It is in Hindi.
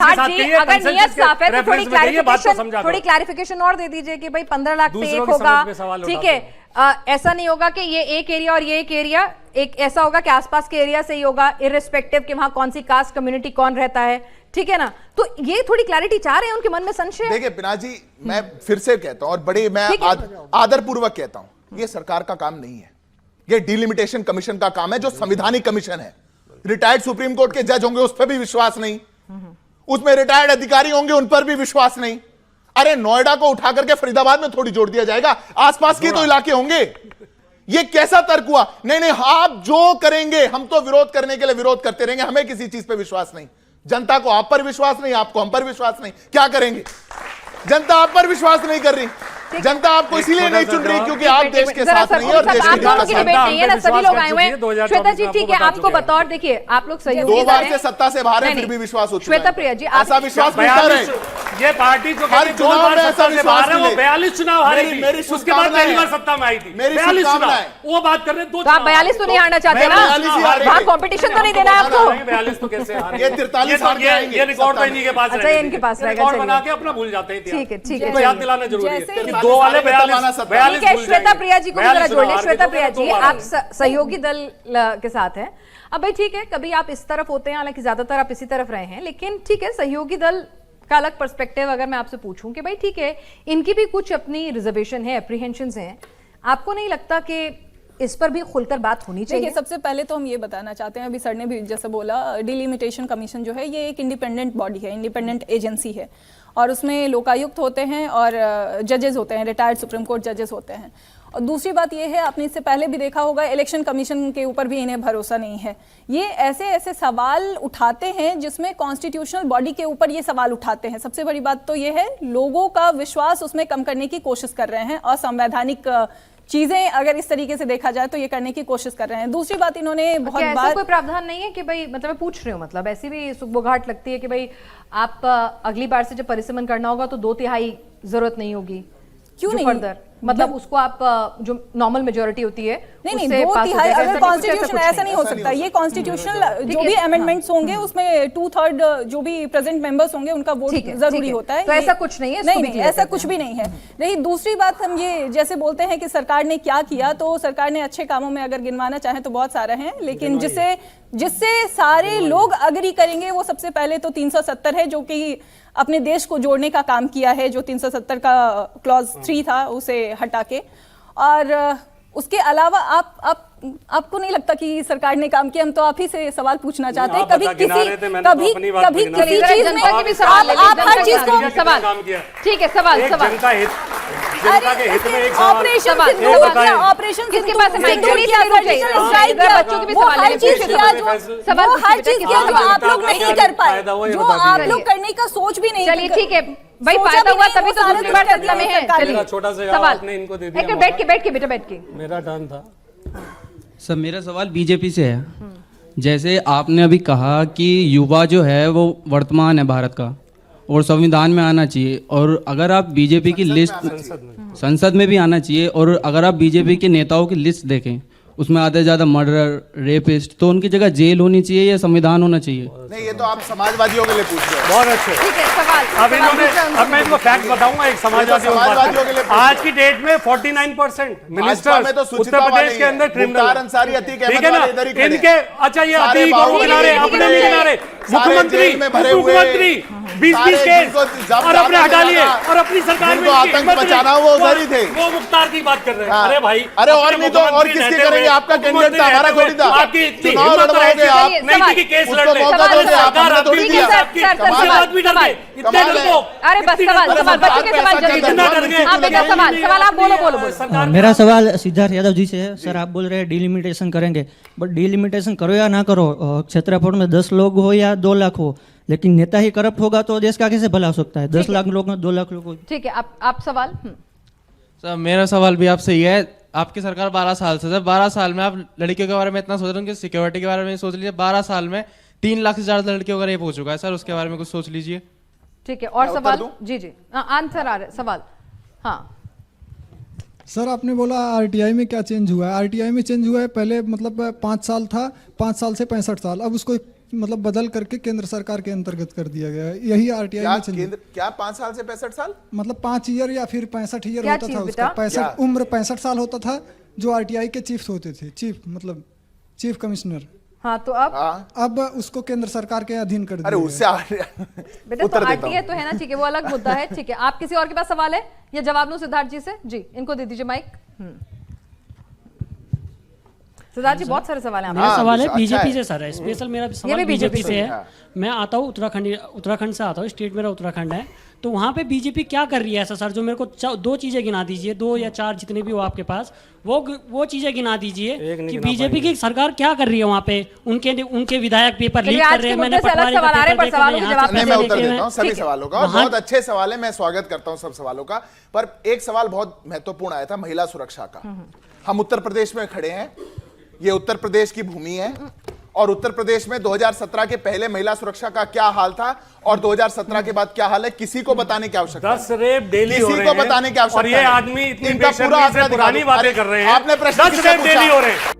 के साथ कहिए, अगर नियत साफ है तो थोड़ी क्लैरिफिकेशन और दे दीजिए कि भाई 15 लाख पे एक होगा, ठीक है। ऐसा नहीं होगा कि ये एक एरिया और ये एक एरिया, एक ऐसा होगा कि आसपास के एरिया से ही होगा, इररिस्पेक्टिव कि वहां कौन सी कास्ट कम्युनिटी कौन रहता है, ठीक है ना। तो ये थोड़ी क्लैरिटी चाह रहे हैं, उनके मन में संशय। देखिए पिनाक जी, मैं फिर से कहता हूं और बड़े मैं आदरपूर्वक कहता हूं, ये सरकार का काम नहीं है, ये डिलिमिटेशन कमीशन का काम है, जो संवैधानिक कमीशन है। रिटायर्ड सुप्रीम कोर्ट के जज होंगे, उस पर भी विश्वास नहीं, उसमें रिटायर्ड अधिकारी होंगे, उन पर भी विश्वास नहीं। अरे नोएडा को उठा करके फरीदाबाद में थोड़ी जोड़ दिया जाएगा, आसपास के तो इलाके होंगे। ये कैसा तर्क हुआ? नहीं नहीं, आप जो करेंगे हम तो विरोध करने के लिए विरोध करते रहेंगे, हमें किसी चीज पे विश्वास नहीं। जनता को आप पर विश्वास नहीं, आपको हम पर विश्वास नहीं, क्या करेंगे? जनता आप पर विश्वास नहीं कर रही, जनता आपको इसीलिए नहीं चुन रही क्योंकि आप देश के साथ नहीं है और देश के साथ नहीं है ना, सभी लोग आए हुए हैं। श्वेता जी ठीक है, आपको बतौर देखिए आप लोग सहयोगी 2 बार से सत्ता से बाहर है, फिर भी विश्वास हो चुका है। श्वेता प्रिया जी, ऐसा विश्वास मिलता रहे। ये पार्टी जो हर चुनाव में ऐसा विश्वास मिले। वो 42 चुनाव हारी थी, उसके बाद पहली बार सत्ता में आई थी। 42 चुनाव, वो बात कर रहे हैं। तो आप 42 तो नहीं हारना चाहते ना, वहाँ कॉम्पिटिशन तो नहीं देना है आपको। 42 तो कैसे हारे? ये 43 हार जाएंगे। ये रिकॉर्ड तो इन्हीं के पास अच्छा, इनके पास रहेगा, रिकॉर्ड बना के अपना भूल जाते हैं। ठीक है ठीक है, याद दिलाना जरूरी है कि 2 वाले 42 ठीक है। श्वेता प्रिया जी को भी जरा जोड़ लें। श्वेता प्रिया जी, आप सहयोगी दल के साथ हैं। अब भाई ठीक है, कभी आप इस तरफ होते हैं, हालांकि ज्यादातर आप इसी तरफ रहे हैं, लेकिन ठीक है, सहयोगी दल का अलग पर्सपेक्टिव अगर मैं आपसे पूछूं कि भाई ठीक है, इनकी भी कुछ अपनी रिजर्वेशन है, एप्रीहेंशंस हैं, आपको नहीं लगता कि इस पर भी खुलकर बात होनी चाहिए? सबसे पहले तो हम ये बताना चाहते हैं, अभी सर ने भी जैसे बोला, डिलिमिटेशन कमीशन जो है ये एक इंडिपेंडेंट बॉडी है, इंडिपेंडेंट एजेंसी है, और उसमें लोकायुक्त होते हैं और जजेस होते हैं, रिटायर्ड सुप्रीम कोर्ट जजेस होते हैं। और दूसरी बात ये है, आपने इससे पहले भी देखा होगा, इलेक्शन कमीशन के ऊपर भी इन्हें भरोसा नहीं है। ये ऐसे ऐसे सवाल उठाते हैं जिसमें कॉन्स्टिट्यूशनल बॉडी के ऊपर ये सवाल उठाते हैं। सबसे बड़ी बात तो ये है, लोगों का विश्वास उसमें कम करने की कोशिश कर रहे हैं, और संवैधानिक चीजें अगर इस तरीके से देखा जाए तो ये करने की कोशिश कर रहे हैं। दूसरी बात, इन्होंने बहुत बार, ऐसा कोई प्रावधान नहीं है कि भाई, मतलब मैं पूछ रही हूँ, मतलब ऐसी भी सुखबुगाहट लगती है कि भाई आप अगली बार से जब परिसीमन करना होगा तो 2/3 जरूरत नहीं होगी, क्यों नहीं? फर्दर मतलब उसको आप जो नॉर्मल मेजोरिटी होती है, नहीं 2/3, अगर कॉन्स्टिट्यूशन ऐसा नहीं हो सकता। ये कॉन्स्टिट्यूशनल जो भी अमेंडमेंट्स होंगे उसमें 2/3 जो भी प्रेजेंट मेंबर्स होंगे उनका वोट जरूरी होता है। तो ऐसा कुछ नहीं है? नहीं, ऐसा कुछ भी नहीं है। नहीं, दूसरी बात, हम ये जैसे बोलते हैं कि सरकार ने क्या किया, तो सरकार ने अच्छे कामों में अगर गिनवाना चाहें तो बहुत सारा है, लेकिन जिससे सारे लोग अग्री करेंगे वो सबसे पहले तो 370 है, जो कि अपने देश को जोड़ने का काम किया है, जो 370 का क्लॉज 3 था उसे हटा के। और उसके अलावा आपको नहीं लगता कि सरकार ने काम किया? हम तो आप ही से सवाल पूछना चाहते हैं, कभी किसी चीज में आप हर चीज को सवाल, ठीक है, सवाल ऑपरेशन किसके पास है? बच्चों की भी सवाल, हर चीज किया जो आप लोग नहीं कर पाए, जो आप लोग करने का सोच भी नहीं। चलिए ठीक है भाई, फायदा हुआ तभी तो दूसरी बार सत्ता में है। चलिए छोटा सा सवाल आपने इनको दे दिया। बैठ के बेटा, बैठ के। मेरा टर्न था सर। मेरा सवाल बीजेपी से है। जैसे आपने अभी कहा कि युवा जो है वो वर्तमान है भारत का और संविधान में आना चाहिए, और अगर आप बीजेपी की लिस्ट संसद में भी आना चाहिए, और अगर आप बीजेपी के नेताओं की लिस्ट देखें उसमें आधे ज्यादा मर्डर, रेपिस्ट, तो उनकी जगह जेल होनी चाहिए या संविधान होना चाहिए? नहीं, ये तो आप समाजवादियों के लिए पूछ रहे हैं। बहुत अच्छे। ठीक है, सवाल अब इन्होंने, अब मैं इनको फैक्ट बताऊंगा एक समाजवादियों के लिए। आज की डेट में 49% मिनिस्टर्स उत्तर प्रदेश के अंदर क्रिमिनल, ठीक है ना? इनके अच्छा ये अतीक और वो गिना रहे, अपने नहीं गिना रहे, मुख्यमंत्री 20-20 केस और अपने हटा लिए, और अपनी सरकार में आतंक बचाना वो उधर ही थे, वो मुख्तार की बात कर रहे हैं। अरे भाई, अरे और नहीं तो और किसके करेंगे? आपका कैंडिडेट था, हमारा थोड़ी था। आपकी चुनाव लड़वाओगे आप, नहीं की केस लड़ रहे, मौका दोगे आप, हमने थोड़ी दिया। बात भी डर गए, इतने डर को। अरे बस सवाल बच्चों के सवाल जल्दी। आप बेटा सवाल आप बोलो। मेरा सवाल सिद्धार्थ यादव जी से है। सर, आप बोल रहे हैं डिलिमिटेशन करेंगे, बट डिलिमिटेशन करो या ना करो, क्षेत्रफल में 10 लोग हो या 2 लाख हो, लेकिन नेता ही करप्ट होगा तो देश का कैसे भला हो सकता है? 10 लाख लोग में 2 लाख लोग। ठीक है, आप सवाल। सर, मेरा सवाल भी आपसे ये है, आपकी सरकार 12 साल से, सर 12 साल में आप लड़कियों के बारे में इतना सोच रहे हो कि सिक्योरिटी के बारे में सोच लीजिए। 12 साल में 3 लाख से ज्यादा लड़कियों का रेप हो चुका है सर, उसके बारे में कुछ सोच लीजिए। ठीक है, और सवाल? जी आंसर आ रहा सवाल। हाँ सर, आपने बोला आरटीआई में क्या चेंज हुआ है? आरटीआई में चेंज हुआ है, पहले मतलब 5 साल था, 5 साल से 65 साल, अब उसको मतलब बदल करके केंद्र सरकार के अंतर्गत कर दिया गया है। यही आरटीआई क्या में चेंज, केंद्र क्या 5 साल से 65 साल? मतलब 5 ईयर या फिर 65 ईयर क्या होता चीज था बेटा? उसका, 65 क्या? उम्र 65 साल होता था जो आरटीआई के चीफ होते थे, चीफ मतलब चीफ कमिश्नर। हाँ तो अब हाँ, अब उसको केंद्र सरकार के अधीन कर अरे दिया उससे बेटा तो उत्तर देता आरटीआई हूं। तो है ना, ठीक है, वो अलग मुद्दा है, ठीक है। आप किसी और के पास सवाल है या जवाब लूं सिद्धार्थ जी से? जी, इनको दे दीजिए माइक। सिद्धार्थ जी, बहुत सारे सवाल हैं हाँ, मेरा सवाल है अच्छा बीजेपी है। से सर है, स्पेशल मेरा भी सवाल बीजेपी बीजेपी से से, है। हाँ। मैं आता हूँ उत्तराखंड से आता हूँ, स्टेट मेरा उत्तराखंड है। तो वहाँ पे बीजेपी क्या कर रही है ऐसा सर, जो मेरे को 2 चीज़ें गिना दीजिए, 2 या 4 जितने भी हो आपके पास, वो चीज़ें गिना दीजिए कि बीजेपी की सरकार क्या कर रही है वहाँ पे। उनके विधायक पेपर लीक कर रहे हैं, मैंने पटवारी का पेपर देखा, मैं यहाँ नहीं, से मैं पैसे उत्तर लेके देता हूं सभी ठीक है। सवालों का, और वहाँ- बहुत अच्छे सवाल है, मैं स्वागत करता हूं सब सवालों का। पर एक सवाल बहुत महत्वपूर्ण आया था महिला सुरक्षा का। हम उत्तर प्रदेश में खड़े हैं, ये उत्तर प्रदेश की भूमि है, और उत्तर प्रदेश में 2017 के पहले महिला सुरक्षा का क्या हाल था और 2017 के बाद क्या हाल है, किसी को बताने की आवश्यकता 10 रेप डेली हो किसी रहे को हैं बताने की आवश्यकता और ये है। आदमी इतनी इनका पूरा बेशर्मी आंकड़ा से पुरानी दिखा दो। बातें अरे, कर रहे हैं। आपने प्रश्न 10 किससे रेप डेली पूछा? हो रहे हैं।